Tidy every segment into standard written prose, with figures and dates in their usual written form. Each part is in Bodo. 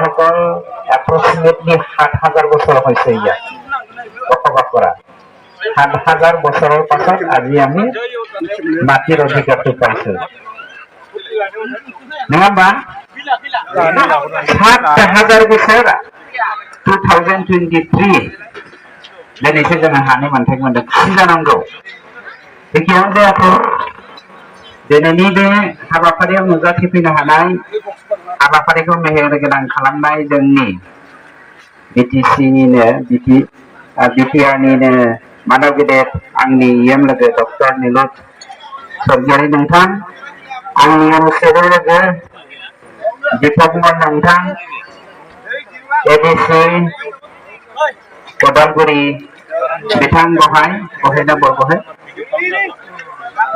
সকল এপ্রক্সিমেটলি ৭,০০০ বছর হৈছে ইয়াত বসবাস কৰা। ৭,০০০ বছৰৰ পাছত আজি আমি মাটিৰ অধিকাৰটো পাইছো, नङा होमबा? 7,000 बोसोर 2023 दिनैसो जोङो हानि मोन्थाइखौ मोनदों। खुसि जानांगौ। एखेयावनो जायाखै। दिनैनि बे हाबाफारियाव नुजाथिफैनो हानाय हाबाफारिखौ मेहेरगोनां खालामनाय जोंनि बिटिसिनिनो बिटिआरनिनो मानव गेदेर आंनि इयुन लोगो डक्टर निलुत सर्गियारि नोंथां, आंनि अनसेबो लोगो दीपक कुमार नोंथां, एडिसि उदालगुरि बिथां गहाय गहायना बरगहाय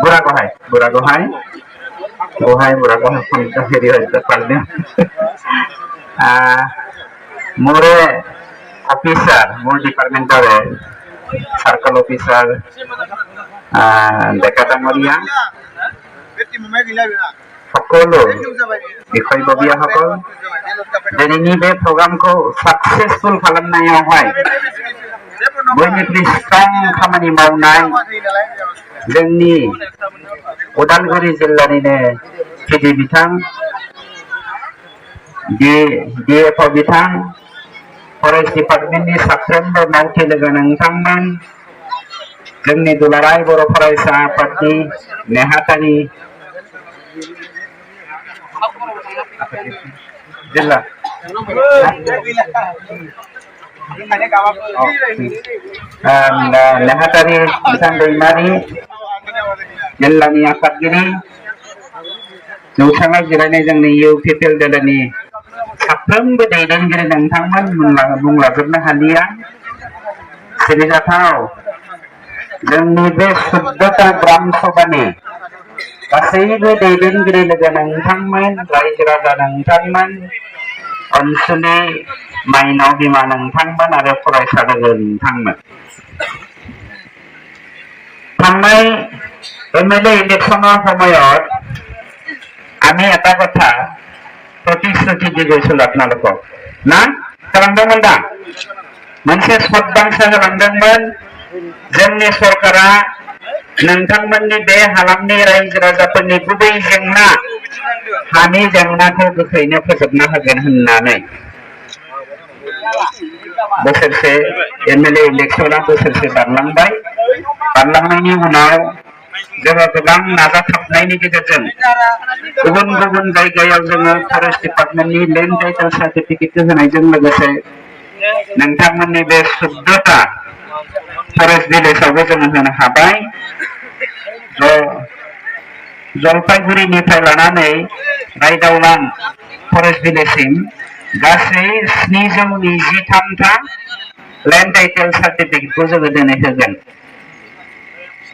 बुरा गहाय हेरी হয়তো পারলে মোরে অফিসার মোর ডিপার্টমেন্টের সার্কেল অফিসার ডেকা ডাঙৰীয়া সকলো বিষয়ববীয়াসকল दिनैनि बे प्रग्रामखौ साक्सेसफुल खालामनायावहाय बयनिख्रुइ स्ट्रं खामानि मावनाय जोंनि उदालगुरि जिल्लानिनो पिडि बिथां, डिएफअ बिथां, फरेस्ट डिपार्टमेन्टनि साफ्रोमबो मावथि लोगो नोंथांमोन, जोंनि दुलाराय बर' फरायसा आफादनि नेहाथारि जिल्ला नेहाथारि बिथां दैमारि, जिल्लानि आफादगिरि, जौसाङाव जिरायनाय जोंनि इउपिपिएल दोलोनि साफ्रोमबो दैदेनगिरि नोंथांमोन, बुंलाजोबनो हालिया। सिबिजाथाव जोंनि बे 14टा ग्राम सभानि गासैबो दैदेनगिरि लोगो नोंथांमोन, रायजो राजा नोंथांमोन, ओनसोलनि माइनाव बिमा नोंथांमोन आरो फरायसा लोगो नोंथांमोन। थांनाय एमएलए इलेक्शনৰ সময়ত আমি এটা কথা প্ৰতিশ্ৰুতি দি গৈছিলো আপোনালোকক, না होलांदोंमोन दा? मोनसे सदबांसा होलांदोंमोन जोंनि सरकारा नोंथांमोननि बे हालामनि रायजो राजाफोरनि गुबै जेंना हानि जेंनाखौ गोख्रैनो फोजोबना होगोन होननानै। बोसोरसे एमएलए इलेक्शना बोसोरसे बारलांबाय। बारलांनायनि उनाव जोङो गोबां नाजाथाबनायनि गेजेरजों गुबुन गुबुन जायगायाव जोङो फरेस्ट डिपार्टमेन्टनि लेन्ड टाइटेल सार्टिफिकेट होनायजों लोगोसे नोंथांमोननि बे 14टा फरेस्ट भिलेजावबो जोङो होनो हाबाय। जलपाइगुरिनिफ्राय लानानै रायदावलां फरेस्ट भिलेजसिम गासै 723टा लेन्ड टाइटेल सार्टिफिकेटखौ जोङो दिनै होगोन।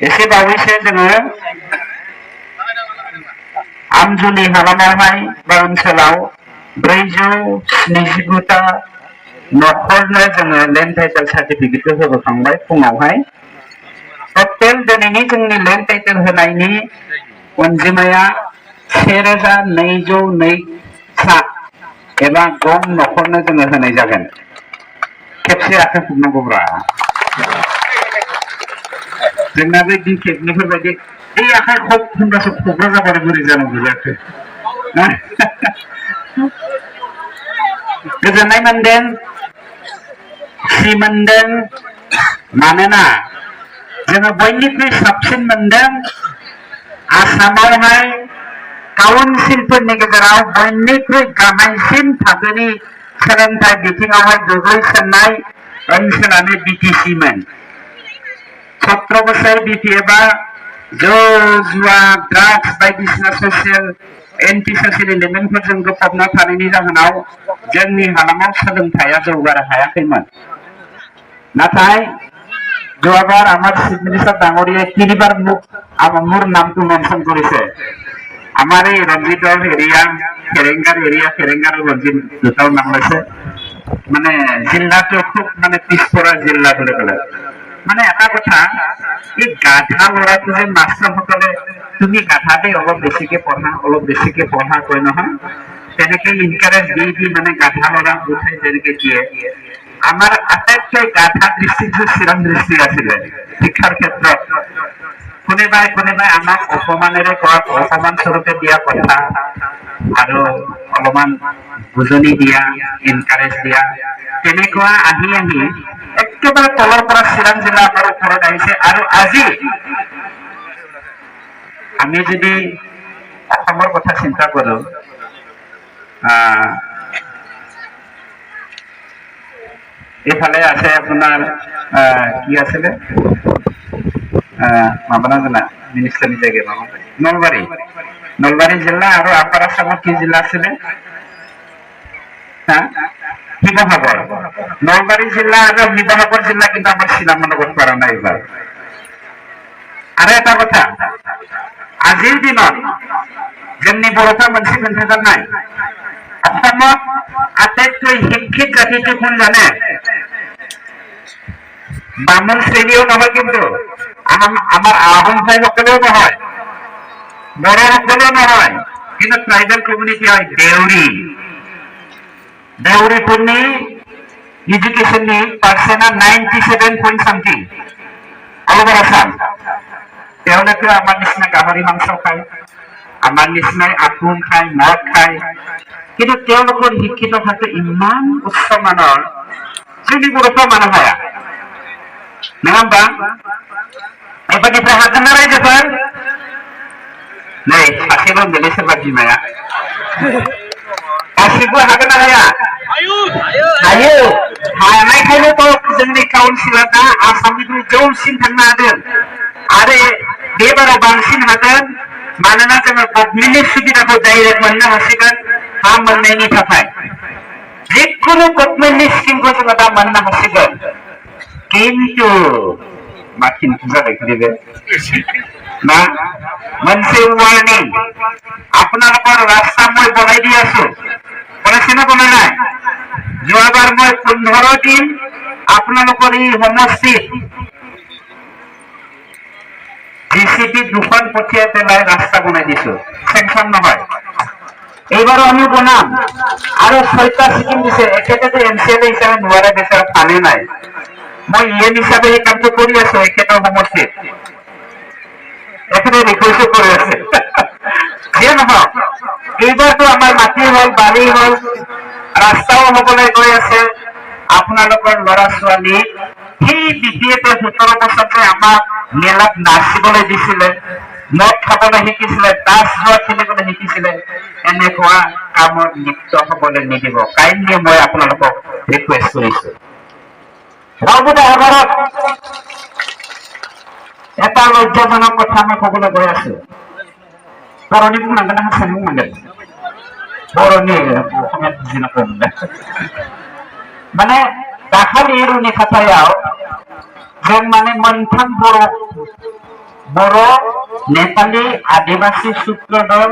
एसे बावैसो जोङो आमजुलि हालामावहाय बा ओनसोलाव 479टा न'खरनो जोङो लेन्ड टाइटेल सार्टिफिकेटखौ होबोखांबाय फुङावहाय। टटेल दिनैनि जोंनि लेन्ड टाइटेल होनायनि अनजिमाया 1202 सा एबा 5 न'खरनो जोङो होनाय जागोन। खेबसे आखाइ खबनांगौब्रा जोंना बे दिकेटनिफोरबायदि बे आखाइ खब होनबासो खबग्रा जाबानो बोरै जानांगौ जाखो। गोजोननाय मोनदों, खुसि मोनदों, मानोना जोङो बयनिख्रुइ साबसिन मोनदों आसामावहाय काउन्सिलफोरनि गेजेराव बयनिख्रुइ गाहायसिन थाखोनि सोलोंथाइ बिथिङावहाय गोग्लैसोनाय ओनसोलानो बिटिसिमोन। 17 बोसोर बिपिएफआ जौ जुवा ड्राग्स बायदिसिना ससियेल एन्टि ससियेल एलिमेन्टफोरजों गोफबना थानायनि जाहोनाव जोंनि हालामाव सोलोंथाइया जौगानो हायाखैमोन। नाथाय যোৱাবাৰ আমাৰ চিফ মিনিষ্টাৰ ডাঙৰীয়াই 3বাৰ মোৰ নামটো মেনশ্যন কৰিছে। আমাৰ এই ৰঞ্জিতৰ এৰিয়া ফেৰেংগাৰ ৰঞ্জিত দুটাও নাম লৈছে। মানে জিলাটো খুব মানে পিছপৰা জিলা বুলি ক'লে। মানে এটা কথা, এই গাধা ল'ৰাটো যে মাষ্টৰসকলে তুমি গাধা দেই অলপ বেছিকে পঢ়া কয় নহয়, তেনেকে ইনকারেজ দি মানে গাধা লৰা উঠাই তেনেকে দিয়ে আমাৰ আটাইতকৈ গাধা দৃষ্টিটো চিৰণ দৃষ্টি আছিলে শিক্ষাৰ ক্ষেত্ৰত কোনোবাই আমাক অপমানেৰে কোৱা অপমান স্বৰূপে দিয়া কথা আৰু অলপমান বুজনি দিয়া এনকাৰেজ দিয়া তেনেকুৱা আহি একেবাৰে তলৰ পৰা চিৰাং জিলা আমাৰ ওপৰত আহিছে আৰু আজি আমি যদি অসমৰ কথা চিন্তা কৰো এইফালে আছে আপোনাৰ কি আছিলে মামনা জানা মিনিষ্টাৰ নিজাগে নলবাৰী জিলা আৰু আপাৰ আসামৰ কি জিলা আছিলে শিৱসাগৰ নলবাৰী জিলা আৰু শিৱসাগৰ জিলা কিন্তু আমাৰ চিনামন লগত পৰা নাই এইবাৰ আৰু এটা কথা আজিৰ দিনত যেমনি বড়োটা মানসি মোনথেজাৰ নাই অসমত আটাইতকৈ শিক্ষিত জাতিটো কোন জানে বামুণ শ্ৰেণীও নহয় কিন্তু আমাৰ আহোম ভাইসকলেও নহয় বড়োসকলেও নহয় কিন্তু ট্ৰাইবেল কমিউনিটি হয় দেউৰীপুৰনি এডুকেশননি percent 97 point something all over Assam তেওঁলোকে আমাৰ নিচিনা গাহৰি মাংস খায় আমাৰ নিচিনাই আকুম খায় মদ খায় কিন্তু তেওঁলোকৰ শিক্ষিত ভাষাটো ইমান উচ্চ মানৰ যদি বড়োটা মানুহ হয় nggak bang? Bagi perhatian aja Depan. Nih, kasih lo beli sebab gimana? Kasih gua hagan ya. Ayo. Hai kalau tuh jadi kaum silata asam itu jauh sin tengah ada dia baru bangsin hagan mana nak cuma minit sudah aku direct mana hasilkan ham mana ini capai. Jika government skim ko cuma mana hasilkan. কিন্তু মাখিন পূজা দেখি দিবে না মনসে ওয়ার্নিং আপোনালোকৰ ৰাস্তা মই বনাই দি আছো বনাইছে না বনাই নাই যোৱাবাৰ মই 15 দিন আপোনালোকৰ এই সমষ্টিত জিসিপি দুখন পঠিয়াই পেলাই ৰাস্তা বনাই দিছো সেংচন নহয় এইবাৰো আমি বনাম আৰু 6টা স্কিম দিছে একেটাতে এমসিএল হিচাপে নোৱাৰে বেচাৰা পালে নাই মই ইএম হিসাবে এই কামটো কৰি আছো একেটা সমষ্টিত এখানে রিকোয়েস্ট করে আছে যে নহয় এইবাৰতো আমাৰ মাটি হল বাৰী হল ৰাস্তাও হবলৈ গৈ আছে আপোনালোকৰ ল'ৰা ছোৱালী সেই বিদ্যাতে 17 বছৰতে আমাক মেলাত নাচিবলৈ দিছিলে মদ খাবলৈ শিকিছিলে তাচ জুৱা খেলিবলৈ শিকিছিলে এনেকুৱা কামত লিপ্ত হবলৈ নিদিব কাইণ্ডলি মই আপোনালোকক ৰিকুৱেষ্ট কৰিছো ৰাউবুদা এবাৰত এটা লজ্জাজনক কথা মই কবলৈ গৈ আছো বৰণী বুংনাंगोन ना हारसा बुंनांगोन बर'नि অসমীয়াত বুজি নাপাওঁ মানে दाखालि रुनि खाथायाव जों माने मोनथाम बर' नेपाली आदिबासी शुक्ल दल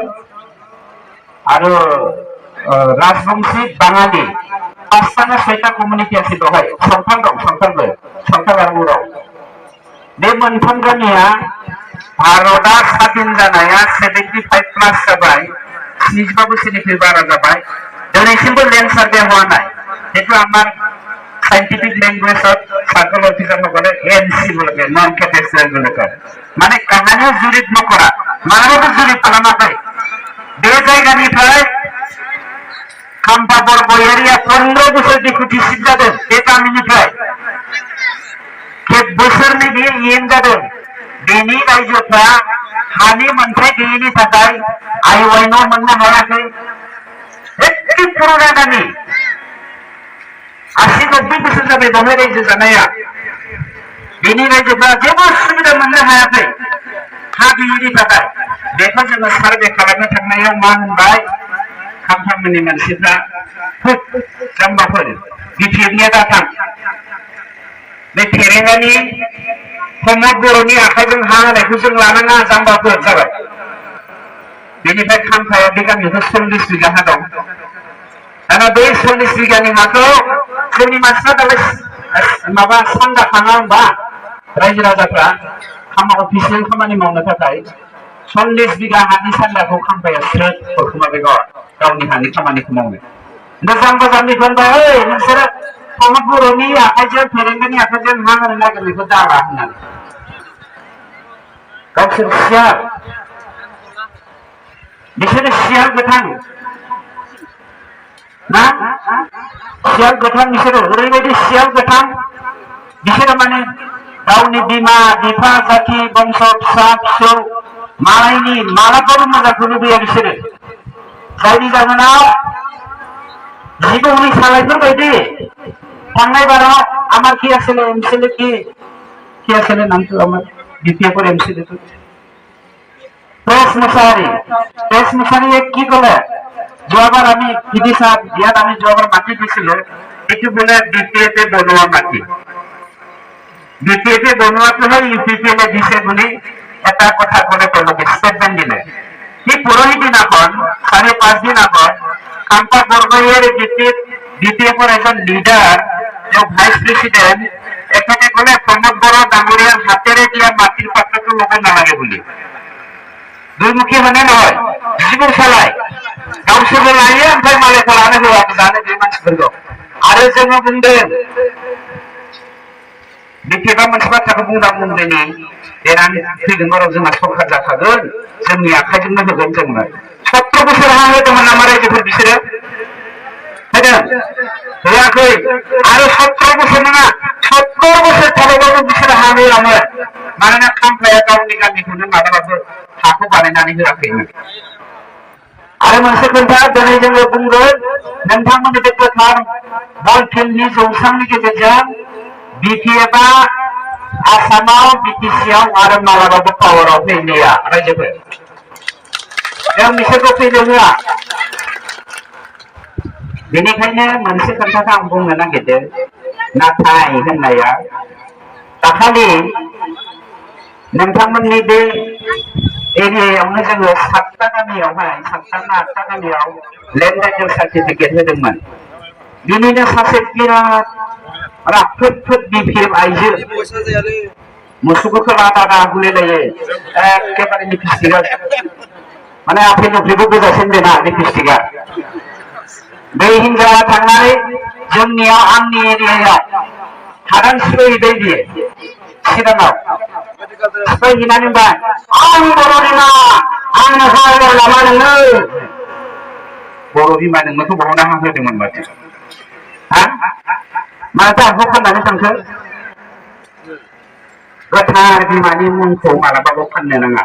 आरो राजबंशी बाङाली 5टा ना 6टा कमिउनिटि আছে बेवहाय संथाल आरो उराव बे मोनथाम गामिया भारतआ स्वाधीन जानाया 75 प्लास जाबाय 75 बोसोरनिफ्राय बारा जाबाय दिनैसिमबो लेन्ड सार्भे होआ নাই जेतु आमार साइंटिफिक लैंग्वेजत सार्कल अफिसारসকলে एनसी বলে नन कैटेगराइज বলে মানে কাহানি জুরিত নকৰা মানবত জুরিত খালামাকৈ बे जायगानिफ्राय खाम्फा बर्ग एरिया 15 बोसोर डिपुटि चिफ जादों बे गामिनिफ्राय खेब बोसोरनि बियो इएम जादों बेनि रायजोफ्रा हानि मोनथाय गैयैनि थाखाय आइवाइन मोननो हायाखै एखे पुराना गामि 80-90 बोसोर जाबाय बेवहाय रायजो जानाया बेनि रायजोफ्रा जेबो सुबिदा मोननो हायाखै हा गैयैनि थाखाय बेखौ जोङो सार्भे खालामनो थांनायाव मा होनबाय खामफ्रामनि मानसिफ्रा जाम्बाफोर बिटिएफनिया दाथां बे फेरेंगानि प्रमद बर'नि आखाइजों हा होनायखौ जों लानाङा जाम्बाफोर जाबाय बेनिफ्राय खाम्फाया बे गामियावथ' 40 बिगा हा दं दाना बै 40 बिगानि हाखौ जोंनि मानसिफ्रा दालाय माबा सान्दा खाङा होनबा रायजो राजाफ्रा अफिसियेल खामानि मावनो थाखाय 40 बिगा हानि सान्दाखौ खाम्फाया स्रोद हरखोमाबाय गावनि हानि खामानिखौ मावनो मोजां मोजांनिफ्राय ओइ नोंसोरो प्रमद बर'नि आखाइजों फेरेंगानि आखाइजों हा होनो नागिरनायखौ दाला होननानै गावसोर सियार बिसोरो सियार गोथां ना सियार गोथां बिसोरो ओरैबायदि सियार गोथां बिसोरो माने गावनि बिमा बिफा जाति बंश फिसा फिसौ मालायनि मालाबाबो मोजांखौ लुबैया बिसोरो जायनि जाहोनाव जिबौनि सालायफोर बायदि थांनाय बाराव আমার কি আসলে এমসিএল কি আসলে নামটা আমার দ্বিতীয় করে এমসিএল প্রেস মশারি কি করে যোৱাবাৰ আমি পিডি সাহেব ইয়াত আমি যোৱাবাৰ মাটি দিছিলো এইটো বোলে ডিপিএতে বনোৱা মাটি ডিপিএতে বনোৱাটোহে ইউপিপিএলে দিছে বুলি এটা কথা ক'লে তেওঁলোকে ষ্টেটমেণ্ট দিলে সেই পৰহি দিনাখন 4-5 দিন আগত কাম্পা বৰগোহাঞিৰ ডিপিএফৰ এজন লিডাৰ ভাইস প্রেসিডেন্ট এখানে বলে প্রমোদ বড় ডাঙরিয়ার হাতেরে দিয়া মাটির পাত্রকে লোক নালাগে বলে দুইমুখী মানে নয় জীবন চালায় গাঁওসভা লাইয়ে ওমफ्राय মালিকखौ लानो होआ जानो बे मानसिफोरखौ आरो जोङो बुंदों बिटिपा मोनसे बाथ्राखौ बुंदोंनि देनां फैगोन बाराव जोंहा सरकार जाखागोन जोंनि आखाइजोंनो होगोन जोंनो 17 बोसोर हा होदोंमोन नामा रायजोफोर बिसोरो होआखै आरो 17 बोसोर नङा 70 बोसोर थाबावबाबो बिसोर हा होआमोन मानोना खाम्फाया गावनि गामिखौनो माब्लाबाबो हाखौ बानायनानै होआखैमोन आरो मोनसे खोथा दिनै जोङो बुंगोन नोंथांमोननि बे गोथार बल फिल्डनि जौसांनि गेजेरजों बिटिएफआ आसामाव बिटिसिआव आरो माब्लाबाबो पावाराव फैलिया रायजोफोर जों बिसोरखौ फैनो होआ बेनिखायनो मोनसे खोथाखौ आं बुंनो नागिरदों नाथाय होननाया दाखालि नोंथांमोननि बे एरियायावनो जोङो 7टा गामियावहाय 7टा ना 8टा गामियाव लेन्ड टाइटेल सार्टिफिकेट होदोंमोन बिनिनो सासे बिराद राफोद बिपिएफ आइजो मोसौखौ खोला दादा गुलायलायो एखेबारे लिपस्टिकआ माने आफेल उफ्रिबो गोजासिन बेना लिपस्टिकआ बे हिनजावा थांनानै जोंनियाव आंनि एरियायाव हादान सिफायहैबाय बियो चिराङाव सिफायहैनानै बुंबाय आं बर' बिमा आंनो हागोन नामा नोङो बर' बिमा नोंनोथ' बहनना होदोंमोन माथो हा माथो आंखौ फाननानै थांखो गोथार बिमानि मुंखौ मालाबाबो फाननो नाङा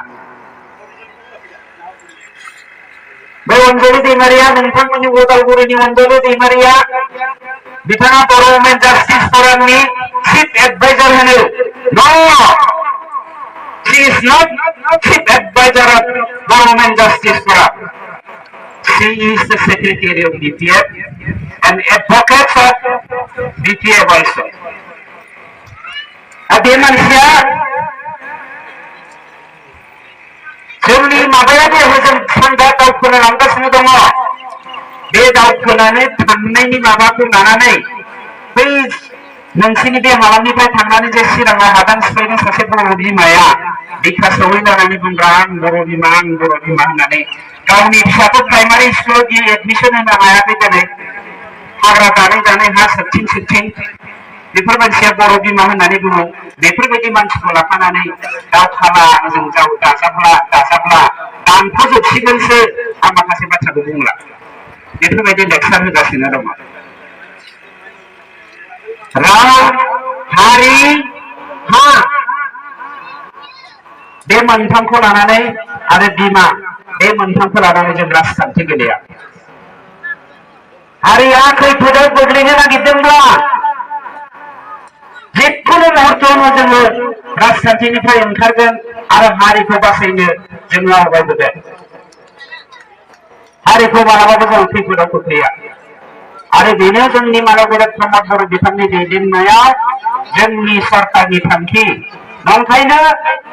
बे अनजलि दैमारिया नोंथांमोननि उदालगुरिनि अनजलि दैमारिया बिथाङा बर' वुमेन जास्टिस फरामनि चिफ एडभाइजार होनो नो she is not chief adviser of Bodo' women justice forum she is the secretary of BPF and advocate of BPF also बे मानसिया जोंनि माबायाबो हजों सानजा दावखोनो लांगासिनो दङ बे दावखोनानै थांनायनि माबाखौ लानानै बै नोंसिनि बे हालामनिफ्राय थांनानै जे चिराङाव हादान सिफायनो सासे बर' बिमाया बिखा सौहैनानै बुंग्रा आं बर' बिमा होननानै गावनि फिसाखौ प्राइमारि स्कुलाव एडमिसन होनो हायाखै दिनै हाग्रा दानै हा सोरथिं बेफोर मानसिया बर' बिमा होननानै बुङो बेफोरबायदि मानसिखौ लाफानानै दावखाला जों दाजाब्ला दानफाजोबसिगोनसो आं माखासे बाथ्राखौ बुंला बेफोरबायदि लेक्सार होगासिनो दङ राव हारि हा बे मोनथामखौ लानानै आरो बिमा बे मोनथामखौ लानानै जों राजखान्थि गेलेया हारिया खैफोदाव गोग्लैनो नागिरदोंब्ला जिखुनु मुहूर्तआवनो जोङो राजखान्थिनिफ्राय ओंखारगोन आरो हारिखौ बासायनो जोङो आवगायबोगोन हारिखौ मालाबाबो जों खैफोदाव खोख्लैया आरो बेनो जोंनि मानगोनां प्रमद बर' बिथांनि दैदेननायाव जोंनि सरकारनि थांखि नंखायनो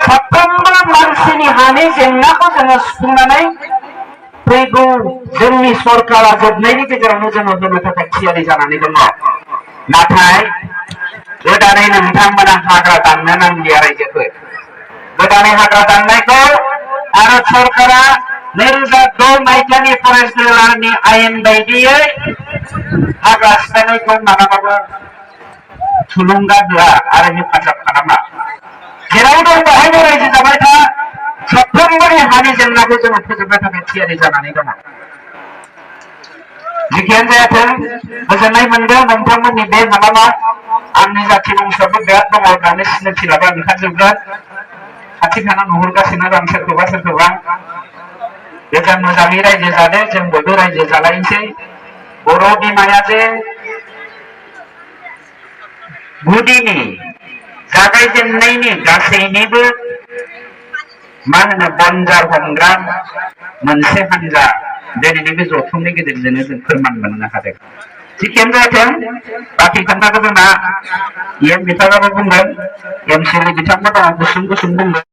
साफ्रोमबो मानसिनि हानि जेंनाखौ जोङो सुफुंनानै फैगौ जोंनि सरकारा जोबनायनि गेजेरावनो जोङो होनो थाखाय थियारि जानानै दङ नाथाय गोदानै नोंथांमोना हाग्रा दाननो नांलिया रायजोफोर गोदानै हाग्रा दाननायखौ आरो सरकारा 2006 मायथाइनि फरेस्ट ल'नि आयेन बायदियै हाग्रा सिफायनायखौ मालाबाबो थुलुंगा होआ आरो हेफाजाब खालामा। जेराव दं बेहायनो रायजो जाबाय था, साफ्रोमबोनि हानि जेंनाखौ जोङो फोजोबनो थाखाय थियारि जानानै दङ। जिखियानो जायाथों गोजोननाय मोनदों नोंथांमोननि बे मालाबा आंनि जाथि बंस'आबो बिराद दङ होननानै सिनायथि लाबा ओंखारजोबगोन। खाथि खाला नुहुरगासिनो दं सोरखौबा जों मोजाङै रायजो जादों, जों बयबो रायजो जालायनोसै। बर' बिमाया जे गुदिनि जागायजेननायनि गासैनिबो मा होनो बनजार हमग्रा मोनसे हान्जा दिनैनि बे जथुमनि गेजेरजोंनो जों फोरमान मोननो हादों। जिखियानो जाथों बाखि खोथाखौ जोंना EM बिथाङाबो बुंगोन, MCL बिथांबो दङ गुसुं बुंगोन।